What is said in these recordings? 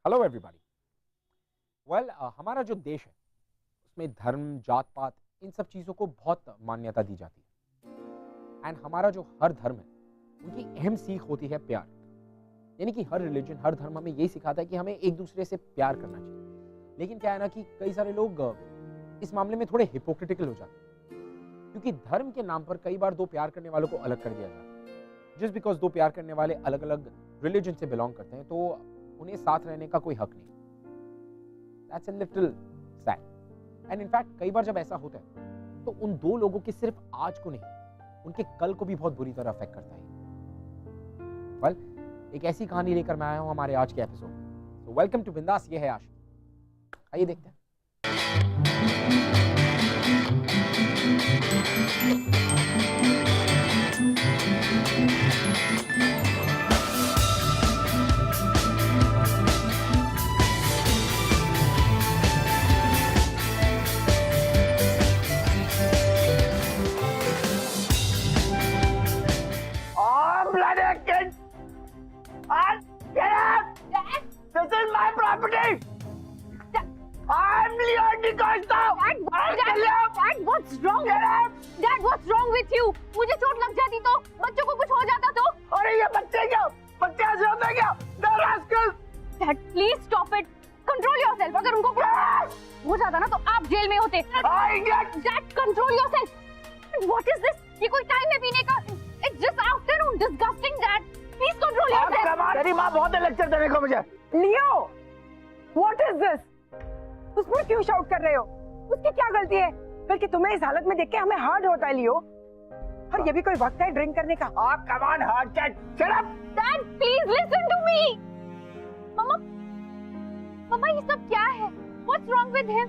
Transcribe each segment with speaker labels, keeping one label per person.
Speaker 1: Hello everybody. Well, हमारा जो देश है उसमें धर्म, जात पात, इन सब चीज़ों को बहुत मान्यता दी जाती है। एंड हमारा जो हर धर्म है उनकी अहम सीख होती है प्यार। यानी कि हर रिलीजन, हर धर्म हमें यही सिखाता है कि हमें एक दूसरे से प्यार करना चाहिए। लेकिन क्या है ना कि कई सारे लोग इस मामले में थोड़े हिपोक्रिटिकल हो जाते हैं, क्योंकि धर्म के नाम पर कई बार दो प्यार करने वालों को अलग कर दिया जाता है। जस्ट बिकॉज दो प्यार करने वाले अलग अलग रिलीजन से बिलोंग करते हैं तो उन्हें साथ रहने का कोई हक नहीं। That's a little sad. And in fact, कई बार जब ऐसा होता है तो उन दो लोगों के सिर्फ आज को नहीं, उनके कल को भी बहुत बुरी तरह अफेक्ट करता है। Well, एक ऐसी कहानी लेकर मैं आया हूं हमारे आज के एपिसोड में। So welcome to बिंदास, ये है आशिक। आइए देखते हैं।
Speaker 2: This is my property. I'm Leon DeCosta.
Speaker 3: Dad, what's wrong? Dad, what's wrong with you? मुझे चोट लग जाती तो, बच्चों को कुछ हो जाता तो?
Speaker 2: अरे ये बच्चे क्या? बच्चे ऐसे होते हैं क्या? The rascals.
Speaker 3: Dad, please stop it. Control yourself. अगर उनको कुछ हो जाता ना तो आप जेल में होते। Dad, control yourself. What is this? ये कोई टाइम है पीने का? It's just afternoon. Disgusting, Dad. Please control yourself.
Speaker 2: तेरी माँ बहुत लेक्चर देने को मुझे।
Speaker 4: लियो, what is this? उस पर क्यों शाउट कर रहे हो? उसकी क्या गलती है? बल्कि तुम्हें इस हालत में देख के हमें हर्ट होता है लियो। और ये भी कोई वक्त है ड्रिंक करने का?
Speaker 2: Come on, hard cat. Shut up.
Speaker 3: Dad, please listen to me. मम्मा ये सब क्या है? What's wrong with him?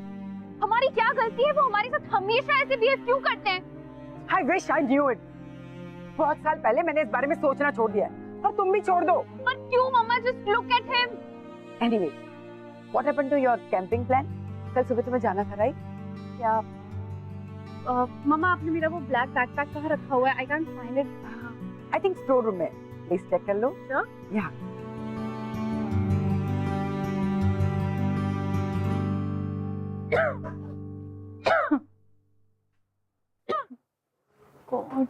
Speaker 3: हमारी क्या गलती है? वो हमारे साथ हमेशा ऐसे बिहेव क्यों करते हैं?
Speaker 4: I wish I knew it. बहुत साल पहले मैंने इस बारे में सोचना छोड़ दिया है और तुम भी छोड़ दो।
Speaker 3: पर क्यों मम्मा? Just look at him.
Speaker 4: Anyway, what happened to your camping plan? कल सुबह तुम्हें जाना था, राइट?
Speaker 3: क्या? मम्मा आपने मेरा वो ब्लैक बैकपैक कहाँ रखा हुआ है? I can't find it.
Speaker 4: I think store room में। प्लीज चेक कर लो।
Speaker 3: Sure?
Speaker 4: Yeah.
Speaker 3: God.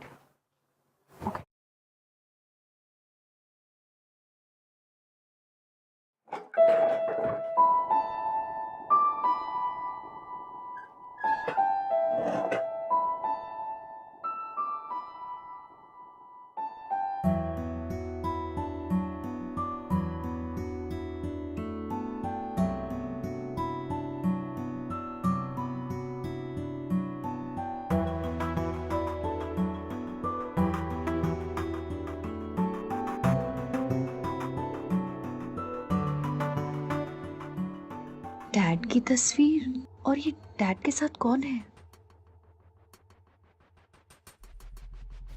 Speaker 5: डैड की तस्वीर, और ये डैड के साथ कौन है?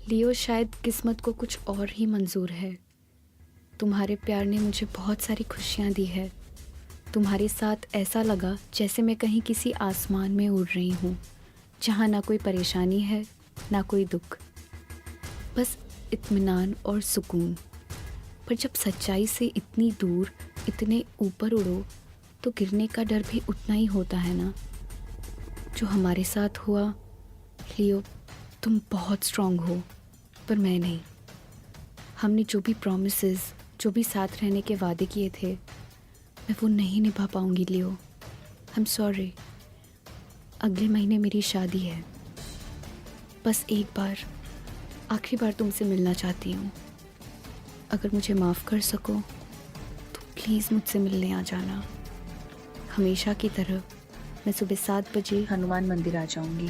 Speaker 5: लियो, शायद किस्मत को कुछ और ही मंजूर है। तुम्हारे प्यार ने मुझे बहुत सारी खुशियाँ दी है। तुम्हारे साथ ऐसा लगा जैसे मैं कहीं किसी आसमान में उड़ रही हूँ, जहाँ ना कोई परेशानी है ना कोई दुख, बस इत्मीनान और सुकून। पर जब सच्चाई से इतनी दूर, इतने ऊपर उड़ो तो गिरने का डर भी उतना ही होता है ना। जो हमारे साथ हुआ, लियो, तुम बहुत स्ट्रांग हो पर मैं नहीं। हमने जो भी प्रॉमिसेस, जो भी साथ रहने के वादे किए थे, मैं वो नहीं निभा पाऊंगी लियो। आई एम सॉरी। अगले महीने मेरी शादी है। बस एक बार, आखिरी बार तुमसे मिलना चाहती हूँ। अगर मुझे माफ़ कर सको तो प्लीज़ मुझसे मिलने आ जाना। हमेशा की तरह मैं सुबह 7 बजे हनुमान मंदिर आ जाऊंगी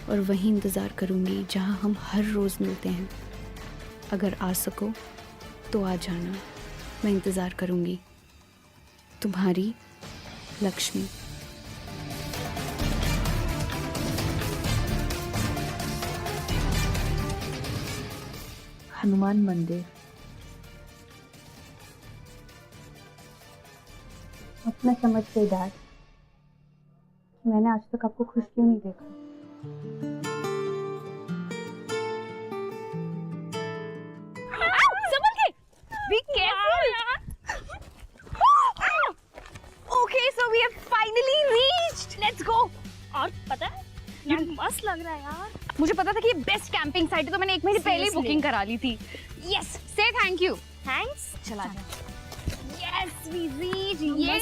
Speaker 5: और वहीं इंतज़ार करूंगी जहां हम हर रोज़ मिलते हैं। अगर आ सको तो आ जाना, मैं इंतज़ार करूंगी। तुम्हारी लक्ष्मी। हनुमान मंदिर।
Speaker 6: अब मैं समझ गई डैड कि मैंने आज तक आपको खुश क्यों नहीं देखा।
Speaker 3: संभल के! Be careful! पता है यार मस्त लग रहा है यार। मुझे पता था कि ये बेस्ट कैंपिंग साइट है तो मैंने 1 महीने पहले ही बुकिंग करा ली थी। यस से थैंक यू। थैंक्स। चला जा। Yes we reach. ये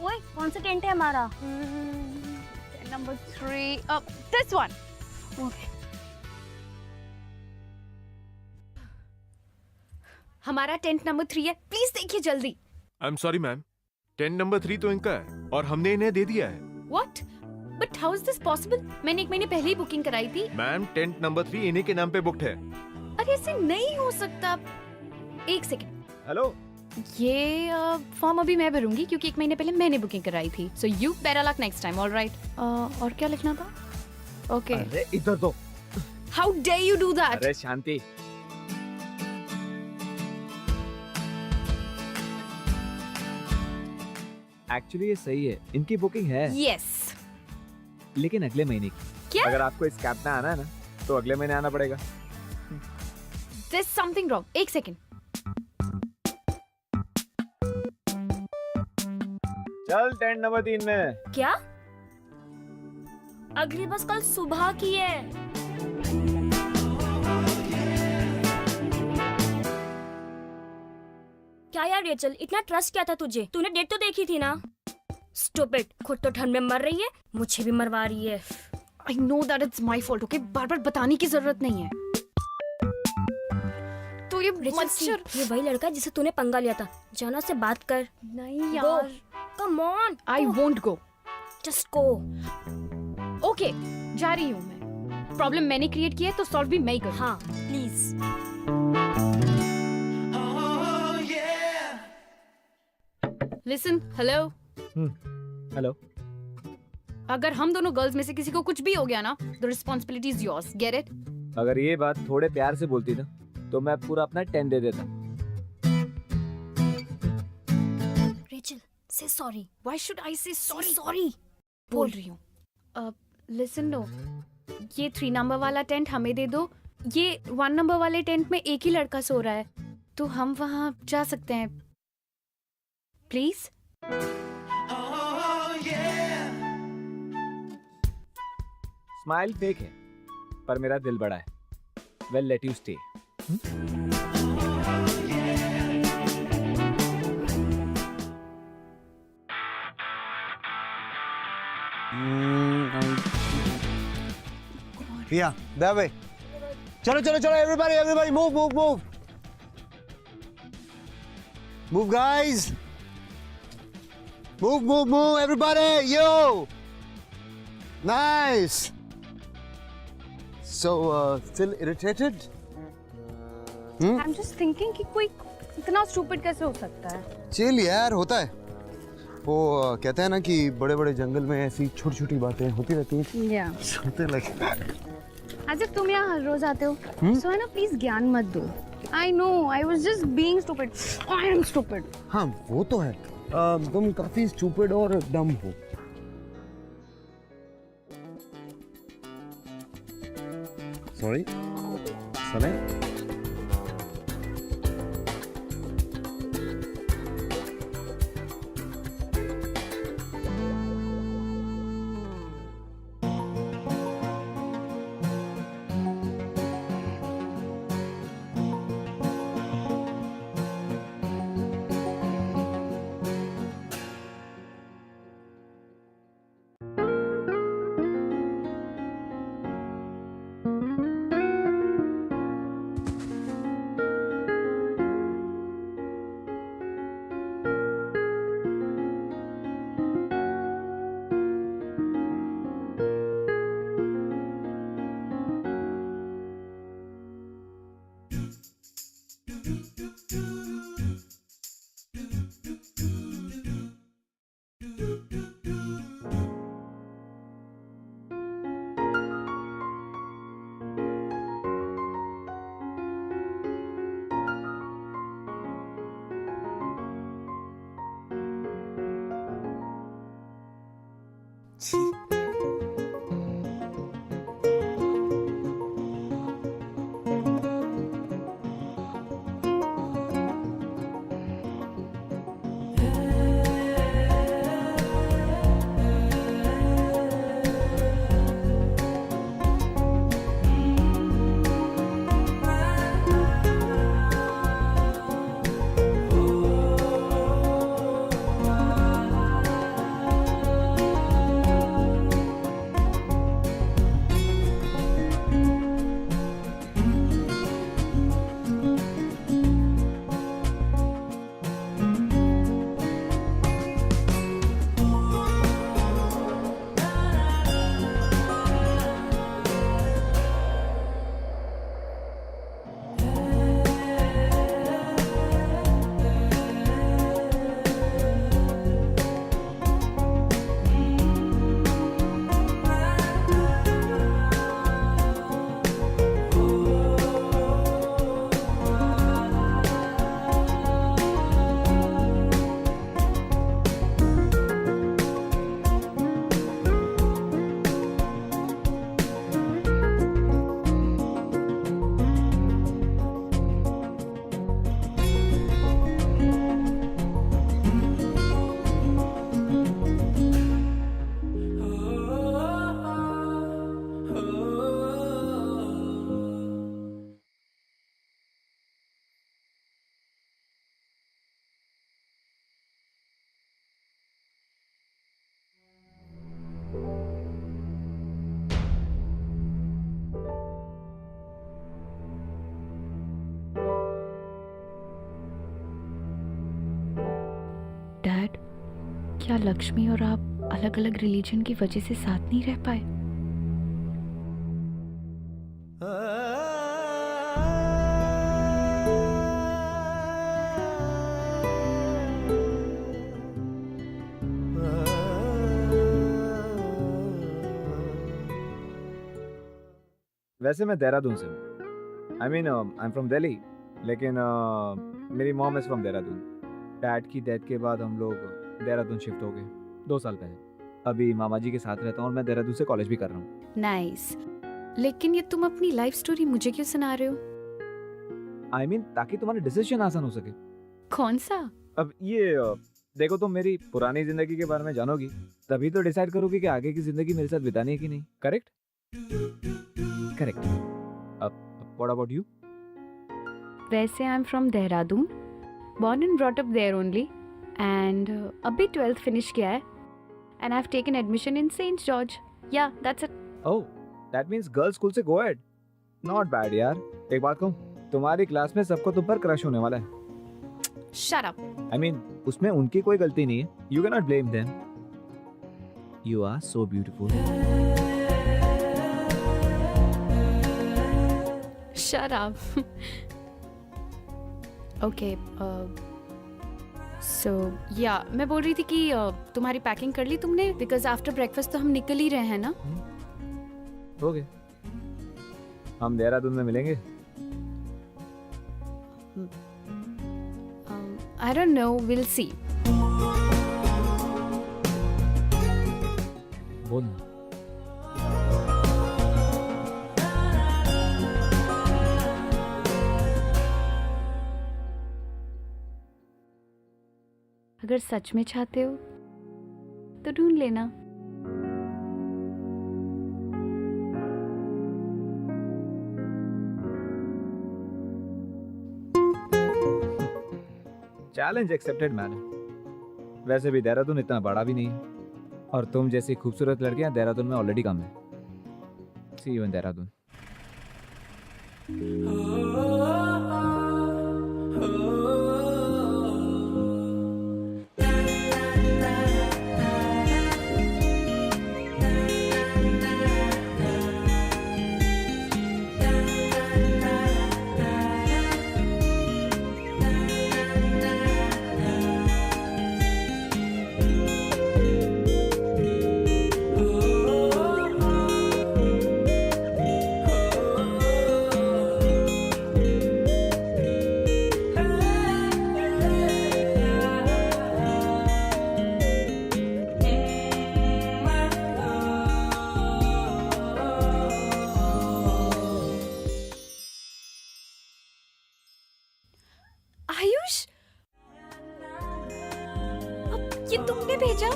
Speaker 3: ओए कौन सा टेंट है हमारा? Number 3 this one. ओके
Speaker 5: हमारा टेंट नंबर 3 है, प्लीज देखिए जल्दी।
Speaker 7: I am sorry ma'am, tent number 3 तो इनका है और हमने इन्हें दे दिया है।
Speaker 5: What? But how is this possible? मैंने 1 महीने पहले ही बुकिंग कराई थी।
Speaker 7: मैम टेंट नंबर 3 इन्हीं के नाम पे बुकड है।
Speaker 5: अरे ऐसे नहीं हो सकता। 1 सेकंड।
Speaker 7: हेलो,
Speaker 5: ये फॉर्म अभी मैं भरूंगी क्योंकि 1 महीने पहले मैंने बुकिंग कराई थी। So you better luck next time. Alright. और क्या लिखना था? ओके।
Speaker 8: अरे इधर दो।
Speaker 5: How dare you do that?
Speaker 8: अरे शांति। एक्चुअली ये सही है, इनकी बुकिंग है।
Speaker 5: यस।
Speaker 8: लेकिन अगले महीने की।
Speaker 5: क्या?
Speaker 8: अगर आपको इस कैंप में आना है ना तो अगले महीने आना पड़ेगा।
Speaker 5: There's something wrong. 1 सेकंड।
Speaker 8: चल टेंट नंबर 3 में।
Speaker 3: क्या? अगली बस कल सुबह की है। क्या यार रेचल, इतना ट्रस्ट क्या था तुझे? तूने डेट तो देखी थी ना? स्टूपिड, खुद तो ठंड में मर रही है, मुझे भी मरवा रही है।
Speaker 5: I know that it's my fault. Okay, बार-बार बताने की जरूरत नहीं है। तो ये मच्छर।
Speaker 3: ये वही लड़का है जिसे तूने पंगा लिया था। जाना से बात कर।
Speaker 5: नहीं यार।
Speaker 3: Come on.
Speaker 5: I won't go.
Speaker 3: Just go.
Speaker 5: Okay, जा रही हूँ मैं। प्रॉब्लम मैंने क्रिएट किया है तो सॉल्व भी मैं ही करूँ।
Speaker 3: हाँ प्लीज।
Speaker 5: Listen, hello.
Speaker 8: हेलो।
Speaker 5: अगर हम दोनों गर्ल्स में से किसी को कुछ भी हो गया ना, the responsibility is yours. Get it?
Speaker 8: अगर ये बात थोड़े प्यार से बोलती ना तो मैं पूरा अपना टेंट दे देता।
Speaker 3: Rachel, say sorry.
Speaker 5: Why should I say sorry?
Speaker 3: Sorry.
Speaker 5: बोल रही हूँ। Listen no. ये 3 नंबर वाला टेंट हमें दे दो। ये 1 नंबर वाले टेंट में एक ही लड़का सो रहा है, तो हम वहाँ जा सकते हैं। प्लीज।
Speaker 8: स्माइल फेक है पर मेरा दिल बड़ा है। Well let you stay.
Speaker 9: Yeah, that way. चलो चलो चलो everybody move. Move guys. Move everybody. Yo. Nice. So still irritated?
Speaker 3: I'm just thinking कि कोई इतना stupid कैसे हो सकता है?
Speaker 9: चिल यार, होता है। वो कहते हैं ना कि बड़े बड़े जंगल में ऐसी छोटी छोटी बातें होती रहती हैं।
Speaker 3: Yeah.
Speaker 9: Something like that.
Speaker 3: आज तुम यहाँ हर रोज आते हो, so है ना प्लीज ज्ञान मत दो। I know, I was just being stupid. I am stupid.
Speaker 9: हाँ वो तो है। तुम काफी स्टूपिड और डम हो। सॉरी समय।
Speaker 5: क्या लक्ष्मी और आप अलग अलग रिलीजन की वजह से साथ नहीं रह पाए?
Speaker 8: वैसे मैं देहरादून से हूँ। I mean I am from Delhi, लेकिन मेरी mom is from Dehradun. Dad की डेथ के बाद हम लोग देहरादून शिफ्ट हो गए 2 साल पहले। अभी मामा जी के साथ रहता हूँ और मैं देहरादून से कॉलेज भी कर रहा हूँ।
Speaker 5: नाइस। लेकिन ये तुम अपनी लाइफ स्टोरी मुझे क्यों सुना रहे हो?
Speaker 8: आई मीन ताकि तुम्हारा डिसीजन आसान हो सके।
Speaker 5: कौन सा?
Speaker 8: अब ये देखो, तुम मेरी पुरानी जिंदगी के बारे में जानोगी, तभी तो डिसाइड करोगी कि आगे की जिंदगी मेरे साथ बितानी है कि नहीं। करेक्ट? करेक्ट। अब व्हाट अबाउट यू?
Speaker 5: वैसे I am from Dehradun, born and brought up there only, and अभी 12th फिनिश किया है, and I've taken admission in St. George. Yeah, that's it.
Speaker 8: Oh, that means girls school से go ahead. Not bad यार। एक बात कहूँ, तुम्हारी class में सबको तुम पर क्रश होने वाला है।
Speaker 5: Shut up.
Speaker 8: I mean, उसमें उनकी कोई गलती नहीं है। You cannot blame them. You are so beautiful.
Speaker 5: Shut up. Okay. So yeah, मैं बोल रही थी कि तुम्हारी पैकिंग कर ली तुमने? Because after breakfast तो हम निकल ही रहे हैं ना?
Speaker 8: हो गए। हम देहरादून में मिलेंगे।
Speaker 5: I don't know. We'll see.
Speaker 8: बोल।
Speaker 5: अगर सच में चाहते हो तो ढूंढ लेना।
Speaker 8: Challenge accepted man. वैसे भी देहरादून इतना बड़ा भी नहीं है, और तुम जैसी खूबसूरत लड़कियां देहरादून में ऑलरेडी कम है। सी यू इन देहरादून।
Speaker 5: आयुष, अब ये तुमने भेजा?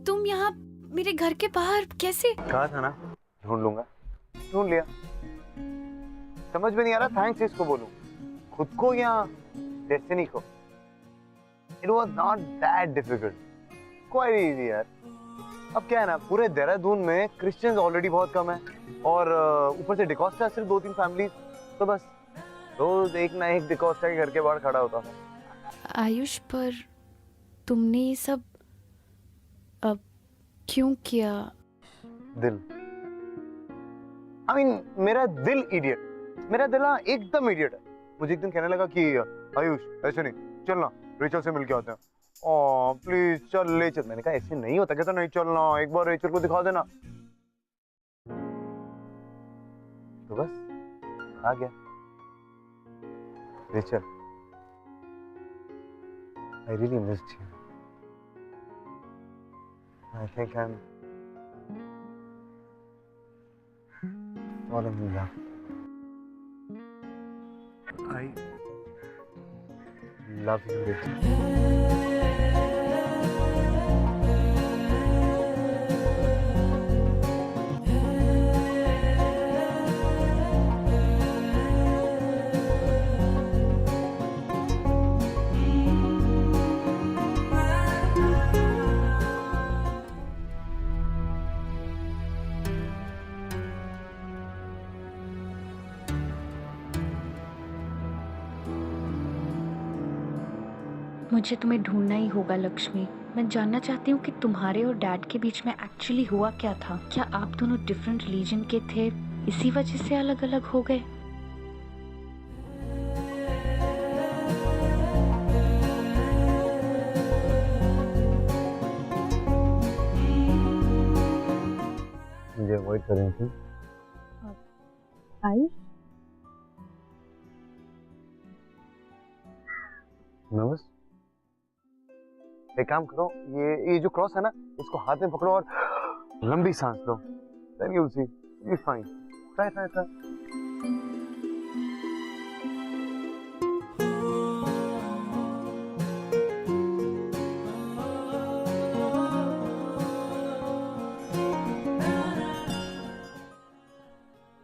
Speaker 5: तुम यहाँ मेरे घर के बाहर कैसे?
Speaker 9: कहा था ना ढूंढ लूंगा, ढूंढ लिया। समझ में नहीं आ रहा थैंक्स इसको बोलूं, खुद को या डेस्टिनी को। It was not that difficult, quite easy यार। अब क्या है ना, पूरे देहरादून में क्रिश्चियंस ऑलरेडी बहुत कम है, और ऊपर से डिकोस्टा सिर्फ 2-3 फैमिलीज, तो बस रोज एक ना एक डिकोस्टा के घर के बाहर खड़ा होता था।
Speaker 5: आयुष, पर तुमने ये सब अब क्यों किया?
Speaker 9: दिल, I mean, मेरा दिल इडियट, मेरा दिल ना एकदम इडियट है। मुझे एक दिन कहने लगा कि आयुष ऐसे नहीं, चलना रेचल से मिलके आते हैं। ओह प्लीज चल, ले चल। मैंने कहा ऐसे नहीं होता, कहता नहीं चलना, एक बार रेचल को दिखा देना। तो बस आ गया। Rachel, I really missed you. I think I'm falling in love. I love you, Rachel.
Speaker 5: मुझे तुम्हें ढूंढना ही होगा लक्ष्मी। मैं जानना चाहती हूँ कि तुम्हारे और डैड के बीच में एक्चुअली हुआ क्या था। क्या आप दोनों डिफरेंट रिलीजन के थे, इसी वजह से अलग अलग हो गए?
Speaker 9: मुझे अवॉइड कर रही थी।
Speaker 6: आयुष,
Speaker 9: नर्वस? एक काम करो, ये जो क्रॉस है ना, इसको हाथ में पकड़ो और लंबी सांस लो। Then you'll see, you'll be fine. Try.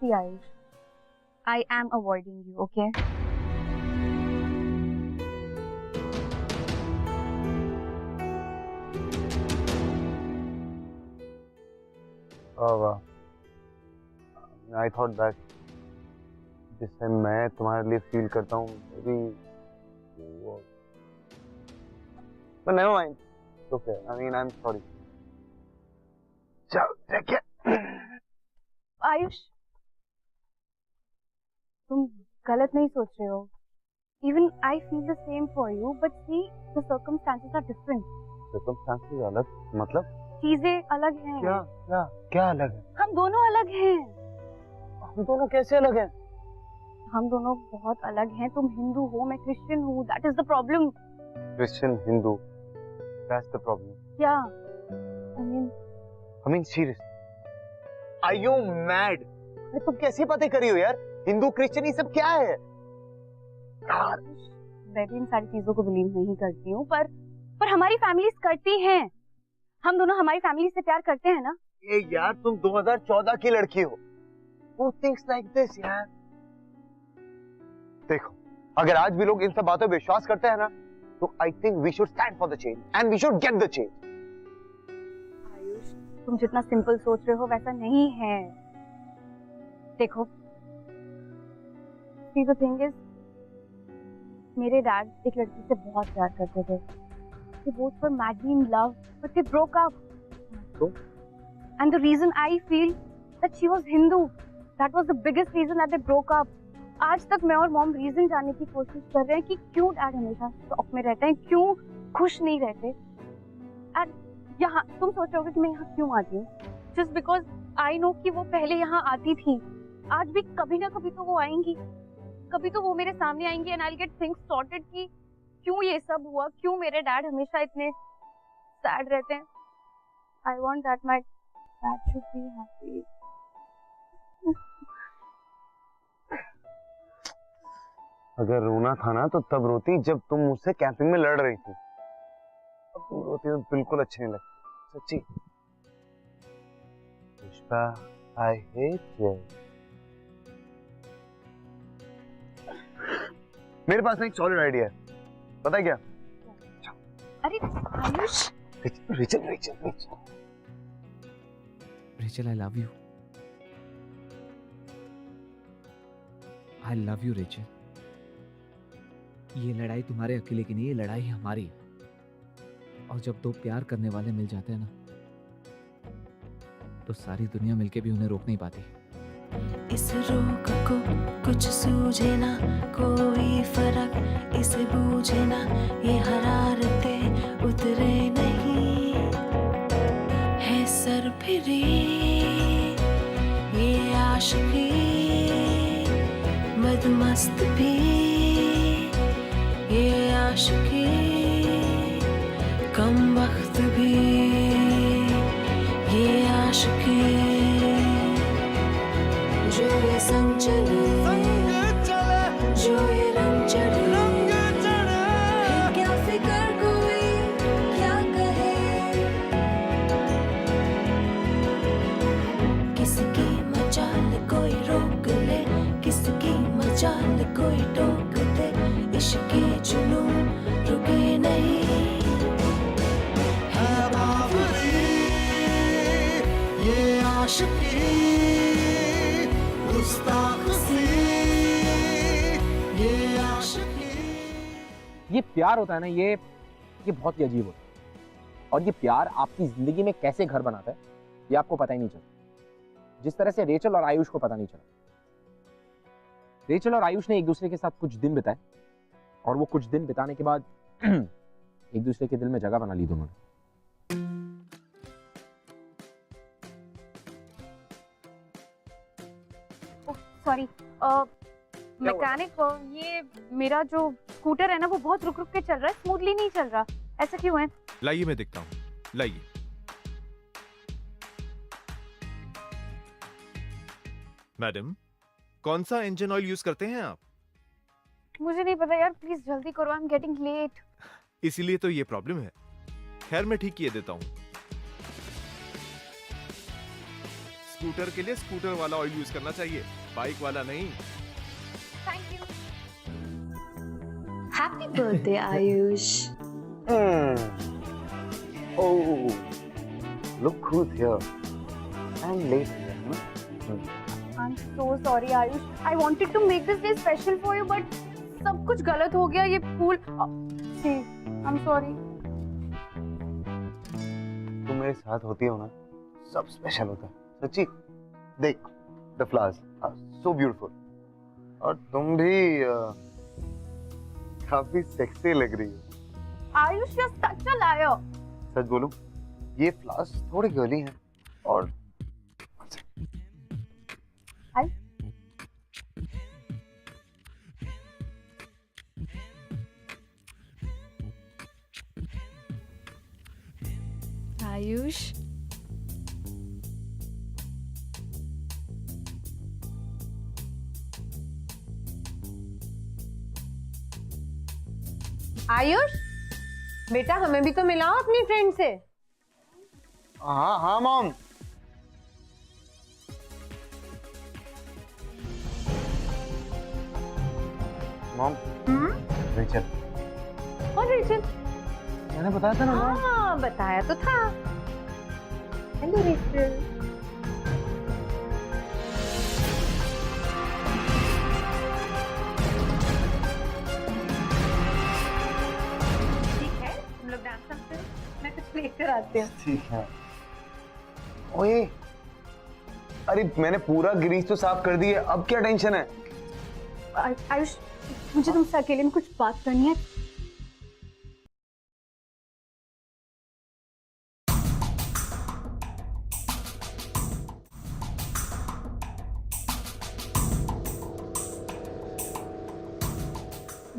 Speaker 6: see Ayush, I am avoiding you, okay?
Speaker 9: Oh wow. I thought that जिससे मैं तुम्हारे लिए फील करता हूँ, maybe वो, but never mind. It's okay. I mean, I'm sorry. चल, take care.
Speaker 6: आयुष, तुम गलत नहीं सोच रहे हो. Even I feel the same for you, but see, the circumstances are different.
Speaker 9: Circumstances अलग, मतलब?
Speaker 6: चीजें अलग हैं.
Speaker 9: क्या अलग है?
Speaker 6: हम दोनों अलग हैं.
Speaker 9: हम दोनों कैसे अलग हैं?
Speaker 6: हम दोनों बहुत अलग हैं. तुम हिंदू हो, मैं क्रिश्चियन हूँ. That is the problem.
Speaker 9: Christian, Hindu. That's the problem.
Speaker 6: Yeah. I mean,
Speaker 9: serious. Are you mad? अरे तुम कैसी बातें कर रही हो यार? हिंदू, क्रिश्चियन, ये सब क्या है? यार,
Speaker 6: मैं भी इन सारी चीजों को बिलीव नहीं करती हूँ, पर हमारी फैमिलीज करती हैं. हम दोनों हमारी फैमिली से प्यार करते हैं ना?
Speaker 9: ये यार, तुम 2014 की लड़की हो. Who thinks like this यार? देखो, अगर आज भी लोग इन सब बातों पे विश्वास करते हैं ना, तो I think we should stand for the change and we should get the change.
Speaker 6: Ayush, तुम जितना सिंपल सोच रहे हो वैसा नहीं है. देखो, see the thing is, मेरे डैड एक लड़की से बहुत प्यार करते थे. They both were madly in love, but they broke up.
Speaker 9: So?
Speaker 6: And the reason I feel that she was Hindu, that was the biggest reason that they broke up. आज तक मैं और मॉम रीजन जानने की कोशिश कर रहे हैं कि क्यों डैड हमेशा शॉक में रहते हैं, क्यों खुश नहीं रहते. एंड यहाँ तुम सोच रहे होगे कि मैं यहाँ क्यों आती हूँ. जस्ट बिकॉज आई नो कि वो पहले यहाँ आती थी. आज भी कभी ना कभी तो वो आएंगी, कभी तो वो मेरे सामने आएंगी and I will get things sorted कि क्यों ये सब हुआ, क्यों मेरे डैड हमेशा इतने सैड रहते हैं. I want that my dad should be happy.
Speaker 9: अगर रोना था ना तो तब रोती जब तुम मुझसे कैंपिंग में लड़ रही थी. अब तुम रोती हो बिल्कुल अच्छी नहीं लगती, सच्ची. Pushpa, I hate you. मेरे पास एक सॉलिड आइडिया है, पता है क्या?
Speaker 6: अरे Ayush,
Speaker 9: Rachel,
Speaker 8: I love you. I love you Rachel. ये लड़ाई तुम्हारे अकेले की नहीं, ये लड़ाई हमारी है. और जब दो प्यार करने वाले मिल जाते हैं ना, तो सारी दुनिया मिलके भी उन्हें रोक नहीं पाती.
Speaker 10: इस रोक को कुछ सूझे ना, कोई फर्क इसे बूझे ना. ये हरारतें उतरे नहीं है सर फिरी, ये आशिकी मदमस्त भी, ये आशिकी कम वक्त भी, ये आशिकी जो ये संग चले, जो ये रंग चढ़े, क्या फिक्र कोई क्या कहे. किसकी मचाल कोई रोक ले, किसकी मचाल कोई टोक दे. इश्क के जुनून रुके नहीं है बावरी, ये आशिकी गुस्ताख सी, ये आशिकी.
Speaker 1: ये प्यार होता है ना, ये ये बहुत ही अजीब होता है। और ये प्यार आपकी जिंदगी में कैसे घर बनाता है ये आपको पता ही नहीं चलता, जिस तरह से रेचल और आयुष को पता नहीं चला। रेचल और आयुष ने एक दूसरे के साथ कुछ दिन बिताए और वो कुछ दिन बिताने के बाद एक दूसरे के दिल में जगह बना ली दोनों ने।
Speaker 6: सॉरी मैकेनिक, ये मेरा जो स्कूटर है ना वो बहुत रुक रुक के चल रहा है, स्मूथली नहीं चल रहा। ऐसा क्यों है?
Speaker 7: लाइए मैं देखता हूँ, लाइए। मैडम, कौन सा इंजन ऑयल यूज करते हैं आप?
Speaker 6: मुझे नहीं पता यार, प्लीज जल्दी करो, आई एम गेटिंग लेट।
Speaker 7: इसीलिए तो ये प्रॉब्लम है। खैर मैं ठीक किए देता हूँ। स्कूटर के लिए स्कूटर वाला ऑयल यूज करना चाहिए, बाइक वाला नहीं।
Speaker 6: Thank you.
Speaker 5: Happy birthday Ayush.
Speaker 9: Oh, look who's here. I'm late here, huh?
Speaker 6: I'm so sorry Ayush, I wanted to make this day special for you but सब कुछ गलत हो गया। ये फूल see, I'm sorry।
Speaker 9: तुम मेरे साथ होती हो ना, सब स्पेशल होता है सच्ची। देख, the flowers are so beautiful और तुम भी काफी सेक्सी लग रही हो।
Speaker 6: Ayush you're such a liar।
Speaker 9: सच बोलूं, ये फ्लावर्स थोड़े गर्ली हैं और
Speaker 5: आयुष,
Speaker 4: आयुष बेटा, हमें भी तो मिलाओ अपनी फ्रेंड से।
Speaker 9: हाँ हाँ मॉम। Mom, Rachel.
Speaker 4: और रेचल?
Speaker 9: मैंने बताया था ना मॉम।
Speaker 4: हाँ, बताया तो था। Hello Rachel. ठीक है, हम लोग डांस करते हैं, मैं कुछ लेकर आती हूँ।
Speaker 9: ठीक है। ओए, अरे मैंने पूरा ग्रीस तो साफ कर दी है, अब क्या टेंशन है?
Speaker 6: आयुष, मुझे तुमसे अकेले में कुछ बात करनी है।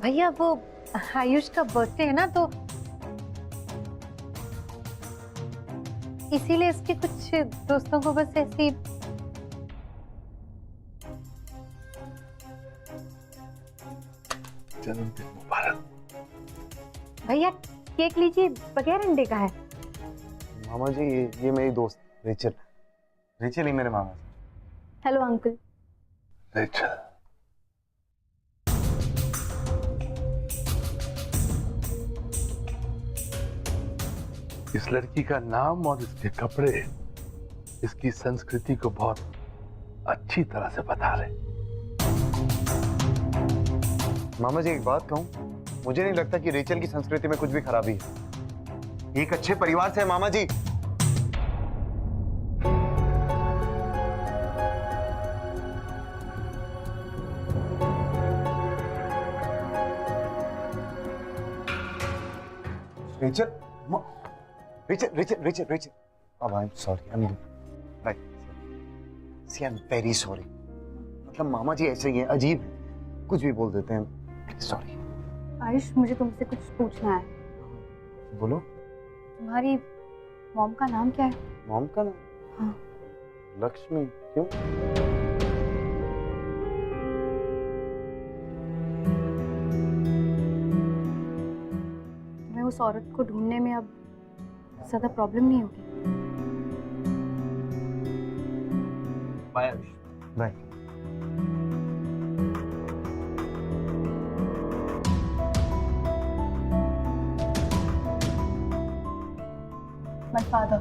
Speaker 4: भैया वो आयुष का बर्थडे है ना, तो इसीलिए इसके कुछ दोस्तों को बस ऐसी
Speaker 9: जन्मदिन मुबारक।
Speaker 4: भैया केक लीजिए, बगैर अंडे का है।
Speaker 9: मामा जी, ये मेरी दोस्त रेचल। रेचल ही मेरे मामा।
Speaker 6: Hello uncle.
Speaker 9: रेचल,
Speaker 11: इस लड़की का नाम और इसके कपड़े इसकी संस्कृति को बहुत अच्छी तरह से बता रहे।
Speaker 9: मामा जी एक बात कहूं, मुझे नहीं लगता कि रेचल की संस्कृति में कुछ भी खराबी है। एक अच्छे परिवार से है मामा जी। Rachel, Rachel, Rachel, Rachel, Rachel. अब I am sorry, I am right. See I am very sorry. मतलब मामा जी ऐसे ही हैं, अजीब हैं, कुछ भी बोल देते हैं। सॉरी।
Speaker 6: आयुष, मुझे तुमसे कुछ पूछना है।
Speaker 9: बोलो।
Speaker 6: तुम्हारी मॉम का नाम क्या है?
Speaker 9: मॉम का नाम?
Speaker 6: हाँ।
Speaker 9: लक्ष्मी। क्यों?
Speaker 6: तुम्हें उस औरत को ढूंढने में अब ज्यादा प्रॉब्लम नहीं होगी?
Speaker 9: Bye Ayush. Bye.
Speaker 6: My father.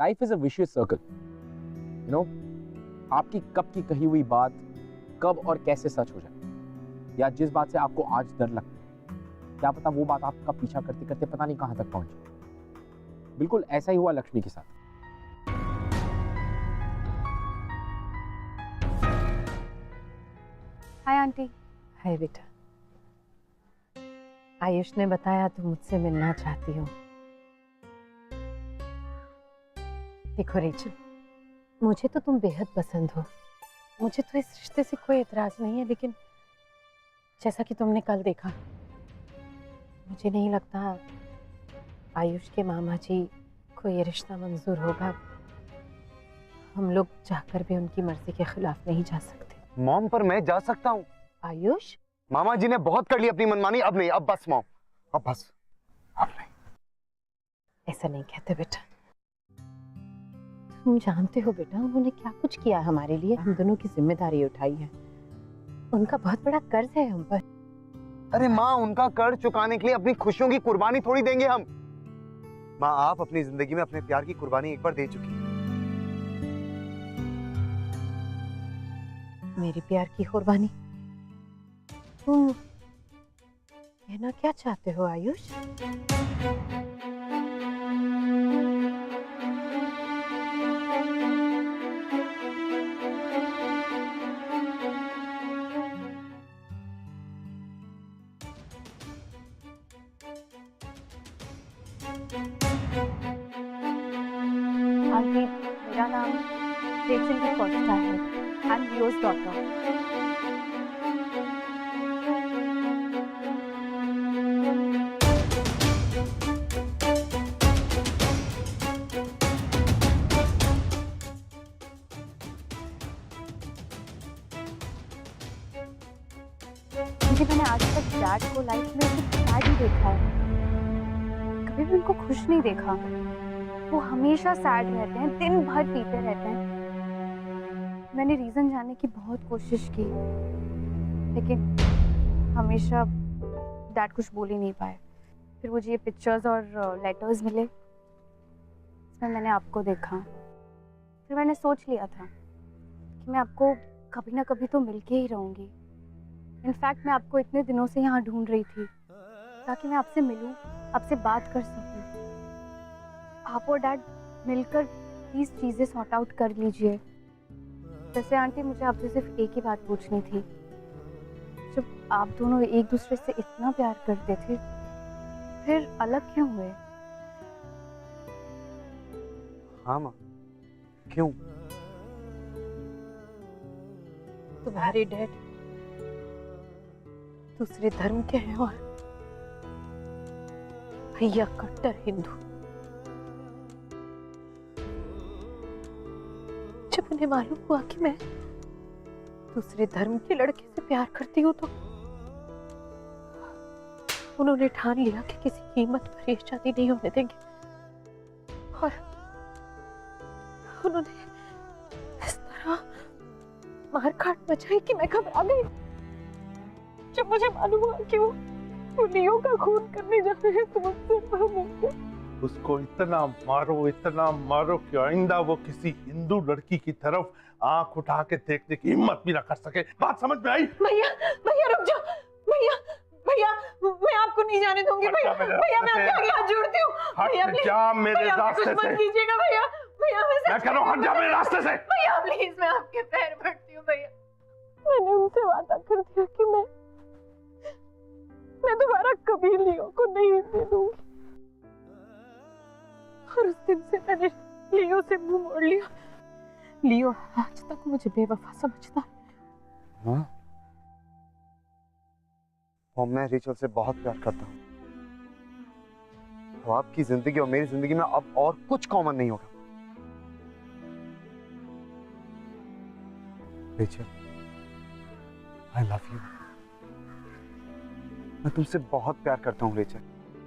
Speaker 1: Life is a vicious circle. You know, आपकी कब की कही हुई बात कब और कैसे सच हो जाए, या जिस बात से आपको आज डर लगता है, क्या पता वो बात आपका पीछा करते करते पता नहीं कहां तक पहुंचे। बिल्कुल ऐसा ही हुआ लक्ष्मी के साथ।
Speaker 6: Hi aunty.
Speaker 4: हाय बेटा, आयुष ने बताया तुम मुझसे मिलना चाहती हो। देखो रेचल, मुझे तो तुम बेहद पसंद हो, मुझे तो इस रिश्ते से कोई एतराज नहीं है, लेकिन जैसा कि तुमने कल देखा, मुझे नहीं लगता आयुष के मामा जी को ये रिश्ता मंजूर होगा। हम लोग चाहकर भी उनकी मर्जी के खिलाफ नहीं जा सकते।
Speaker 9: मॉम, पर मैं जा सकता हूँ।
Speaker 4: आयुष,
Speaker 9: मामा जी ने बहुत कर ली अपनी मनमानी, अब नहीं, अब बस मॉम, अब बस, अब नहीं।
Speaker 4: ऐसा नहीं कहते बेटा, तुम जानते हो बेटा उन्होंने क्या कुछ किया हमारे लिए, हम दोनों की जिम्मेदारी उठाई है, उनका बहुत बड़ा कर्ज है हम पर।
Speaker 9: अरे माँ, उनका कर्ज चुकाने के लिए अपनी खुशियों की कुर्बानी थोड़ी देंगे हम। माँ, आप अपनी जिंदगी में अपने प्यार की कुर्बानी एक बार दे चुकी हैं।
Speaker 4: मेरी प्यार की कुर्बानी? तुम कहना क्या चाहते हो आयुष?
Speaker 6: आंटी, मेरा नाम रेचल डी कोस्टा है। I am Leo's daughter. क्योंकि मैंने आज तक डैड को लाइफ में सिर्फ सैड ही देखा है, कभी भी उनको खुश नहीं देखा। वो हमेशा सैड रहते हैं, दिन भर पीते रहते हैं। मैंने रीजन जानने की बहुत कोशिश की, लेकिन हमेशा डैड कुछ बोल ही नहीं पाए। फिर मुझे ये पिक्चर्स और लेटर्स मिले, इसमें मैंने आपको देखा। फिर मैंने सोच लिया था कि मैं आपको कभी ना कभी तो मिलके ही रहूँगी। इनफैक्ट मैं आपको इतने दिनों से यहाँ ढूंढ रही थी ताकि मैं आपसे मिलूं, आपसे बात कर सकूं। आप और डैड मिलकर प्लीज चीज़ें सॉर्ट आउट कर लीजिए। वैसे आंटी, मुझे आपसे सिर्फ एक ही बात पूछनी थी, जब आप दोनों एक दूसरे से इतना प्यार करते थे, फिर अलग क्यों हुए?
Speaker 9: हाँ माँ, क्यों?
Speaker 4: तुम्हारे डैड दूसरे धर्म के हैं और भैया कट्टर हिंदू। जब उन्हें मालूम हुआ कि मैं दूसरे धर्म के लड़के से प्यार करती हूँ, तो उन्होंने ठान लिया कि किसी कीमत पर ये शादी नहीं होने देंगे, और उन्होंने इस तरह मारकाट मचाई कि मैं घबरा गई। जब मुझे मालूम हुआ कि वो लियो का खून करने जा रहे हैं, तो मुझसे
Speaker 11: उसको इतना मारो कि आइंदा वो किसी हिंदू लड़की की तरफ आंख उठा के देखने की हिम्मत भी ना कर सके। बात समझ में आई?
Speaker 4: भैया, भैया रुक जाओ, भैया, भैया मैं आपको नहीं जाने दूंगी। भैया, भैया मैं आपके आगे हाथ जोड़ती हूँ। भैया प्लीज,
Speaker 11: जा मेरे रास्ते से।
Speaker 4: मत कीजिएगा भैया, भैया
Speaker 11: मैं कह रहा हूँ हट जा मेरे रास्ते से।
Speaker 4: भैया प्लीज, मैं आपके पैर पड़ती हूँ भैया। मैंने उनसे वादा कर दिया कि मैं दोबारा कभी लियो को नहीं मिलूंगी, और उस दिन से मैंने लियो से मुंह मोड़ लिया। लियो आज तक मुझे बेवफा समझता है।
Speaker 9: हाँ? और मैं रेचल से बहुत प्यार करता हूँ। तो आपकी जिंदगी और मेरी जिंदगी में अब और कुछ कॉमन नहीं होगा। Rachel, I love you. मैं तुमसे बहुत प्यार करता हूँ Rachel.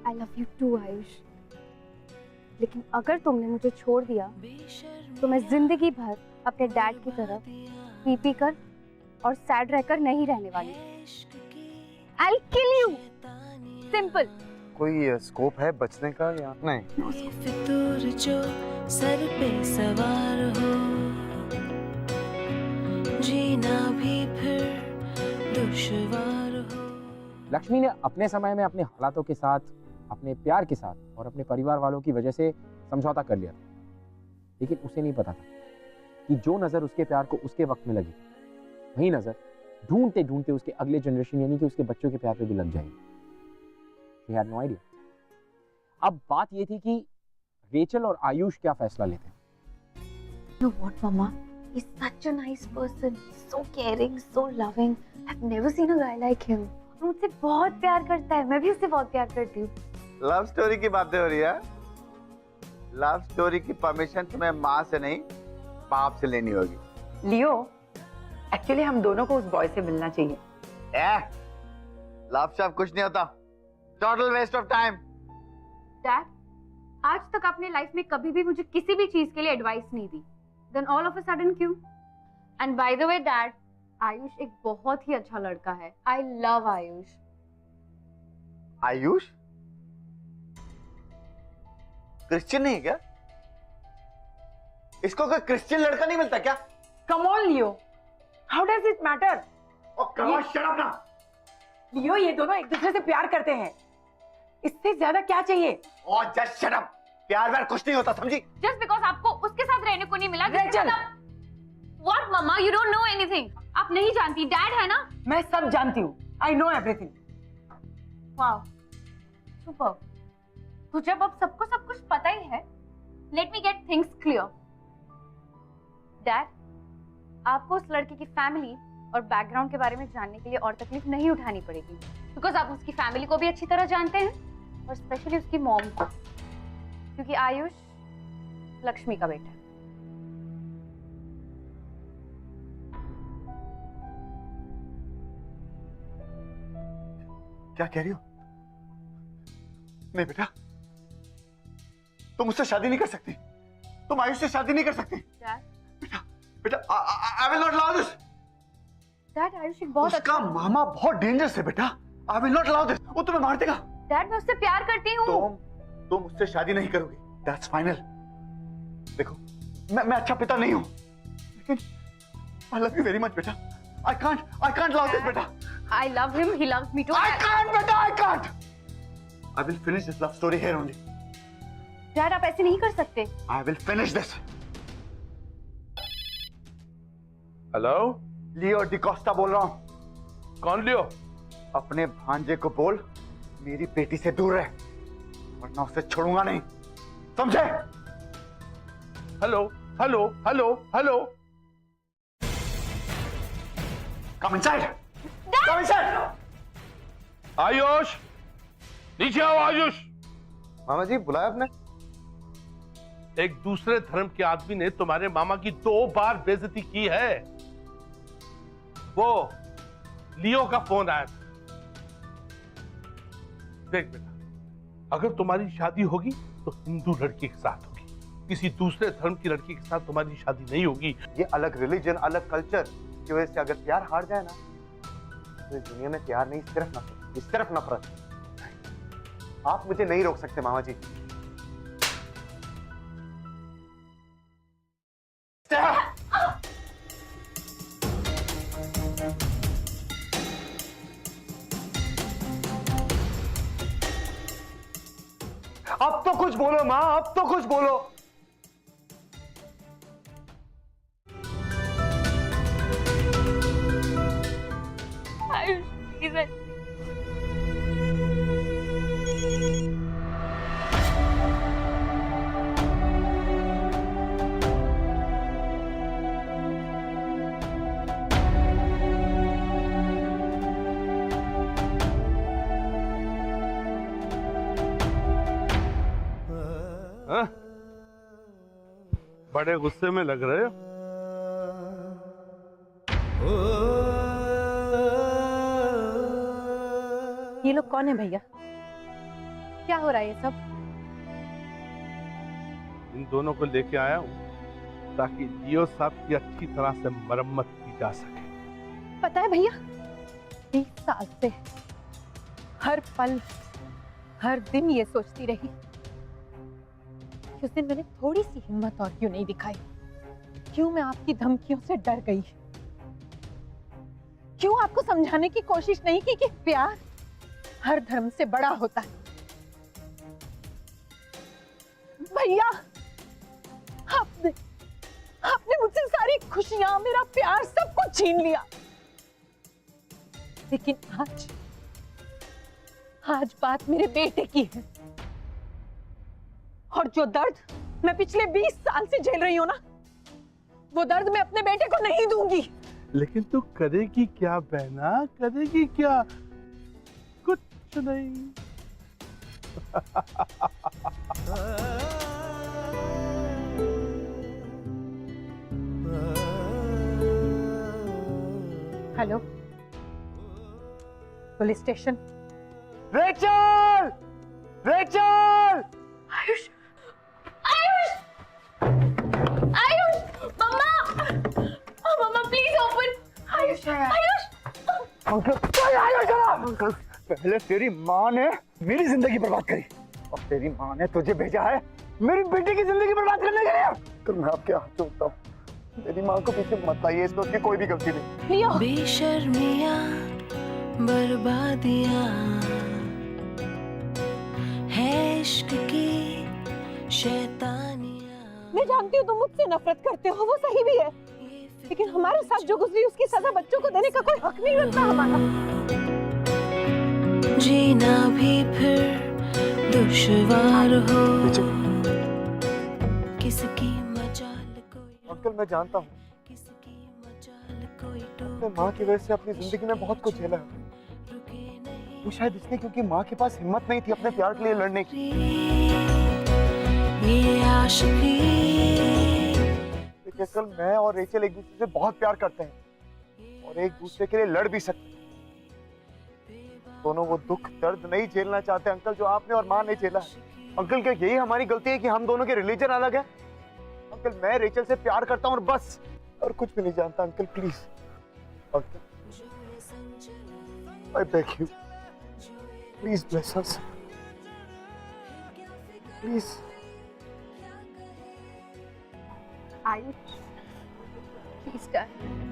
Speaker 6: I love you too Ayush, लेकिन अगर तुमने मुझे छोड़ दिया तो मैं जिंदगी भर अपने डैड की तरफ पी कर और सैड रहकर नहीं रहने वाली। I'll kill you. सिंपल।
Speaker 9: कोई स्कोप है बचने का या नहीं?
Speaker 10: फितूर जो सर पे सवार हो, जीना भी फिर दुश्वार हो।
Speaker 1: लक्ष्मी ने अपने समय में अपने हालातों के साथ, अपने प्यार के साथ और अपने परिवार वालों की वजह से समझौता कर लिया था, लेकिन उसे नहीं पता था कि जो नजर उसके प्यार को उसके वक्त में लगी, वही नजर ढूंढते ढूंढते उसके अगले जनरेशन यानी कि उसके बच्चों के प्यार पे भी लग जाएगी। She had no idea। अब बात ये थी कि रेचल और आयुष क्या फैसला लेते हैं।
Speaker 6: You know what, Mama? He's such a nice person, so caring, so loving. I've never seen a guy like him. मुझसे बहुत प्यार करता है, मैं भी उससे बहुत प्यार करती हूँ।
Speaker 9: लव स्टोरी की बातें हो रही है। लव स्टोरी की परमिशन तुम्हें माँ से नहीं, बाप से लेनी होगी।
Speaker 12: लियो, एक्चुअली हम दोनों को उस बॉय से मिलना चाहिए।
Speaker 9: लव शव कुछ नहीं होता, total waste of time.
Speaker 6: Dad, आज तक आपने लाइफ में कभी भी मुझे किसी भी चीज के लिए एडवाइस नहीं दी, then all of a sudden क्यों? And by the way dad, Ayush एक बहुत ही अच्छा लड़का है। I love Ayush.
Speaker 9: Ayush Christian नहीं है क्या? इसको कोई क्रिश्चियन लड़का नहीं मिलता क्या?
Speaker 12: Come on Leo, how does it matter?
Speaker 9: Shut up ना।
Speaker 12: लियो, ये दोनों एक दूसरे से प्यार करते हैं, इससे ज्यादा क्या चाहिए?
Speaker 9: Just shut up. प्यार व्यार कुछ नहीं होता, समझी?
Speaker 6: जस्ट बिकॉज आपको उसके साथ रहने को नहीं मिला।
Speaker 12: रेचल,
Speaker 6: व्हाट मम्मा, यू डोंट नो एनीथिंग। आप नहीं जानती, डैड है ना।
Speaker 12: मैं सब जानती हूँ, I know everything.
Speaker 6: Wow, super. तो जब अब सबको सब कुछ पता ही है, let me get things clear. Dad, आपको उस लड़के की फैमिली और बैकग्राउंड के बारे में जानने के लिए और तकलीफ नहीं उठानी पड़ेगी, बिकॉज आप उसकी फैमिली को भी अच्छी तरह जानते हैं और स्पेशली उसकी मॉम को, क्योंकि आयुष लक्ष्मी का बेटा है।
Speaker 9: क्या कह रही हो? नहीं बेटा, तुम उससे शादी नहीं कर सकती। तुम आयुष से शादी नहीं कर सकती। बेटा, बेटा, I will not allow this.
Speaker 6: Dad, Ayush एक बहुत
Speaker 9: उसका मामा बहुत डेंजरस है बेटा। I will not allow this. वो तुम्हें मार देगा।
Speaker 6: डैड, मैं उससे प्यार करती हूँ।
Speaker 9: तुम उससे शादी नहीं करोगी। That's final. देखो, मैं अच्छा पिता नहीं हूँ, लेकिन आई लव यू वेरी मच बेटा। आई कांट अलाउ दिस बेटा।
Speaker 6: I love him, he loves me too.
Speaker 9: I can't, beta, I can't. I will finish this love story here only.
Speaker 6: Dad, आप ऐसे नहीं कर सकते।
Speaker 9: I will finish this.
Speaker 11: Hello,
Speaker 9: Leo D'Costa बोल रहा हूँ।
Speaker 11: कौन लियो?
Speaker 9: अपने भांजे को बोल मेरी बेटी से दूर रहे, वरना उसे छोड़ूंगा नहीं, समझे?
Speaker 11: Hello, hello, hello, hello.
Speaker 9: Come inside. Come inside.
Speaker 11: Ayush, नीचे आओ आयुष।
Speaker 9: मामा जी, बुलाया आपने?
Speaker 11: एक दूसरे धर्म के आदमी ने तुम्हारे मामा की 2 बार बेइज्जती की है। वो लियो का फोन आया था। देख बेटा, अगर तुम्हारी शादी होगी तो हिंदू लड़की के साथ होगी, किसी दूसरे धर्म की लड़की के साथ तुम्हारी शादी नहीं होगी।
Speaker 9: ये अलग रिलीजन, अलग कल्चर की वजह से अगर प्यार हार जाए ना, तो इस दुनिया में प्यार नहीं, सिर्फ नफरत, सिर्फ नफरत। आप मुझे नहीं रोक सकते मामा जी। अब तो कुछ बोलो माँ, अब तो कुछ बोलो।
Speaker 11: बड़े गुस्से में लग रहे हो।
Speaker 4: ये लोग कौन है भैया? क्या हो रहा है ये सब?
Speaker 11: इन दोनों को लेके आया हूँ ताकि लियो साहब की अच्छी तरह से मरम्मत की जा सके।
Speaker 4: पता है भैया, 20 साल से हर पल हर दिन ये सोचती रही कि उस दिन मैंने थोड़ी सी हिम्मत और क्यों नहीं दिखाई, क्यों मैं आपकी धमकियों से डर गई, क्यों आपको समझाने की कोशिश नहीं की कि प्यार हर धर्म से बड़ा होता है। भैया, आपने मुझसे सारी खुशियां, मेरा प्यार, सब कुछ छीन लिया। लेकिन आज बात मेरे बेटे की है, और जो दर्द मैं पिछले 20 साल से झेल रही हूं ना, वो दर्द मैं अपने बेटे को नहीं दूंगी।
Speaker 11: लेकिन तू करेगी क्या बहना, करेगी क्या? कुछ नहीं।
Speaker 4: Hello, police station.
Speaker 9: Rachel! Rachel!
Speaker 3: Ayush! Ayush! Ayush! मम्मा! मम्मा please open! Ayush! Ayush!
Speaker 9: Uncle, पहले तेरी माँ ने मेरी जिंदगी बर्बाद करी और तेरी माँ ने तुझे भेजा है मेरी बेटी की जिंदगी बर्बाद करने के लिए। तो मैं आपके हाथ जोड़ता हूँ, मेरी माँ को पीछे मत लाइए, इसमें उसकी कोई भी गलती नहीं।
Speaker 10: बेशर्मियाँ बर्बादियाँ है इश्क की शैतानियाँ।
Speaker 4: मैं जानती हूँ तुम मुझसे नफरत करते हो, वो सही भी है, लेकिन हमारे साथ जो गुजरी उसकी सजा बच्चों को देने का कोई हक नहीं रखता हमारा।
Speaker 10: जीना भी फिर दुश्वार हो, किसकी मजाल कोई।
Speaker 9: अंकल, मैं जानता हूँ अपने माँ की वजह से अपनी जिंदगी में बहुत कुछ झेला है। वो शायद इसलिए क्योंकि माँ के पास हिम्मत नहीं थी अपने प्यार के लिए लड़ने की।
Speaker 10: ये आशिकी।
Speaker 9: देखिए, कल मैं और रेचल एक दूसरे से बहुत प्यार करते हैं और एक दूसरे के लिए लड़ भी सकते हैं। दोनों वो दुख दर्द नहीं झेलना चाहते अंकल, जो आपने और माँ ने झेला है। अंकल, क्या यही हमारी गलती है कि हम दोनों के रिलीजन अलग है? अंकल, मैं रेचल से प्यार करता हूँ और बस, और कुछ भी नहीं जानता। Uncle please, uncle I beg you, please bless us, please.
Speaker 4: Ayush, please डर।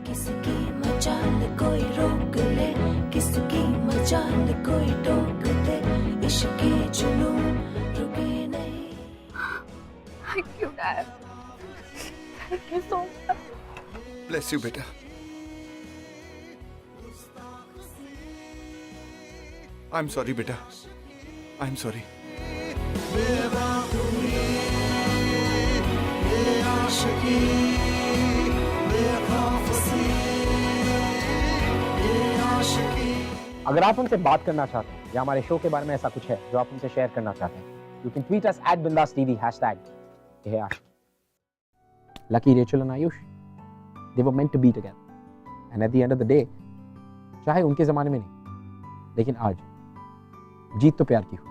Speaker 10: किसकी मजाल कोई रोक ले, किसकी मजाल कोई टोक दे, इश्क के जुनून रुके नहीं।
Speaker 4: Thank you, Dad. Thank you so much.
Speaker 7: Bless you, बेटा। I'm sorry, बेटा। I'm sorry.
Speaker 1: अगर आप हमसे बात करना चाहते हैं या हमारे शो के बारे में ऐसा कुछ है जो आप हमसे शेयर करना चाहते हैं, you can tweet us @BindasTV #. Lucky Rachel and Ayush, they were meant to be together. And at the end of the day, चाहे उनके जमाने में नहीं, लेकिन आज जीत तो प्यार की हो।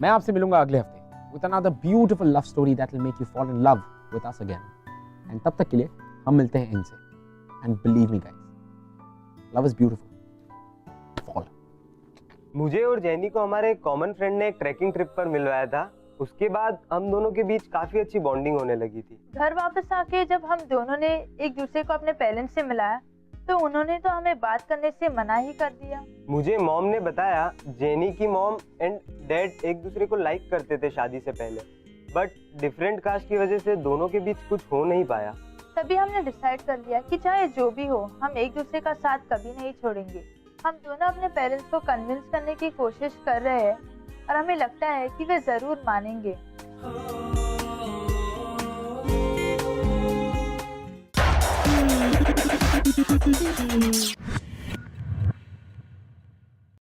Speaker 1: मैं आपसे मिलूंगा अगले हफ्ते with another beautiful love story that will make you fall in love with us again. And तब तक के लिए हम मिलते हैं इनसे. And believe me guys, love is beautiful. Fall.
Speaker 13: मुझे और जैनी को हमारे कॉमन फ्रेंड ने एक ट्रैकिंग ट्रिप पर मिलवाया था। उसके बाद हम दोनों के बीच काफी अच्छी बॉन्डिंग होने लगी थी।
Speaker 14: घर वापस आके जब हम दोनों ने एक दूसरे को अपने पेरेंट्स से मिलाया तो उन्होंने तो हमें बात करने से मना ही कर दिया।
Speaker 13: मुझे मॉम ने बताया जेनी की मॉम एंड डैड एक दूसरे को लाइक करते थे शादी से पहले, बट डिफरेंट कास्ट की वजह से दोनों के बीच कुछ हो नहीं पाया।
Speaker 14: तभी हमने डिसाइड कर लिया कि चाहे जो भी हो हम एक दूसरे का साथ कभी नहीं छोड़ेंगे। हम दोनों अपने पेरेंट्स को कन्विंस करने की कोशिश कर रहे हैं और हमें लगता है कि वे जरूर मानेंगे।